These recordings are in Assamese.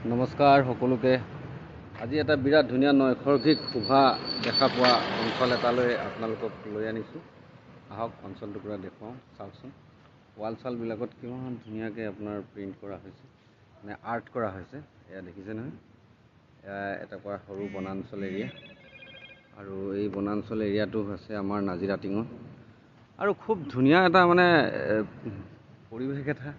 নমস্কাৰ সকলোকে। আজি এটা বিৰাট ধুনীয়া নৈসৰ্গিক শোভা দেখা পোৱা অঞ্চল এটালৈ আপোনালোকক লৈ আনিছোঁ। আহক অঞ্চলটো পুৰা দেখুৱাওঁ। চাওকচোন ৱাল চালবিলাকত কিমান ধুনীয়াকৈ আপোনাৰ প্ৰিণ্ট কৰা হৈছে, মানে আৰ্ট কৰা হৈছে। এয়া দেখিছে নহয়, এয়া এটা সৰু বনাঞ্চল এৰিয়া, আৰু এই বনাঞ্চল এৰিয়াটো হৈছে আমাৰ নাজিৰাটিঙত। আৰু খুব ধুনীয়া এটা মানে পৰিৱেশ এটা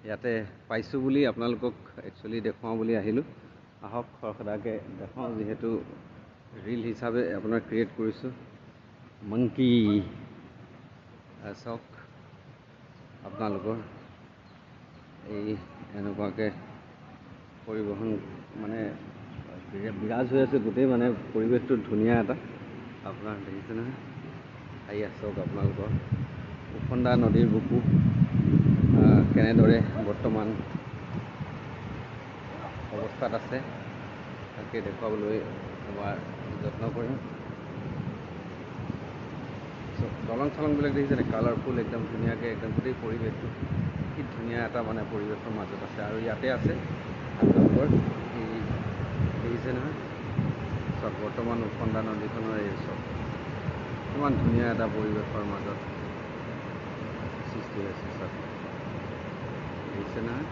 ইয়াতে পাইছোঁ বুলি আপোনালোকক একচুৱেলি দেখুৱাওঁ বুলি আহিলোঁ। আহক খৰখেদাকৈ দেখাওঁ, যিহেতু ৰীল হিচাপে আপোনাৰ ক্ৰিয়েট কৰিছোঁ। মংকি চাওক আপোনালোকৰ এই এনেকুৱাকৈ পৰিবহণ মানে বিৰাজ হৈ আছে গোটেই, মানে পৰিৱেশটো ধুনীয়া এটা আপোনাৰ দেখিছে নহয়। আহি চাওক আপোনালোকৰ উফন্দা নদীৰ বুকু কেনেদৰে বৰ্তমান অৱস্থাত আছে, তাকে দেখুৱাবলৈ এবাৰ যত্ন কৰিম। দলং চলংবিলাক দেখিছেনে, কালাৰফুল একদম ধুনীয়াকৈ, একদম গোটেই পৰিৱেশটো কি ধুনীয়া এটা মানে পৰিৱেশৰ মাজত আছে। আৰু ইয়াতে আছে আপোনালোকৰ এই দেখিছে নহয়, চব বৰ্তমান উফন্দা নদীখনৰ এই চব কিমান ধুনীয়া এটা পৰিৱেশৰ মাজত সৃষ্টি হৈছে। চব দেখিছে নহয়।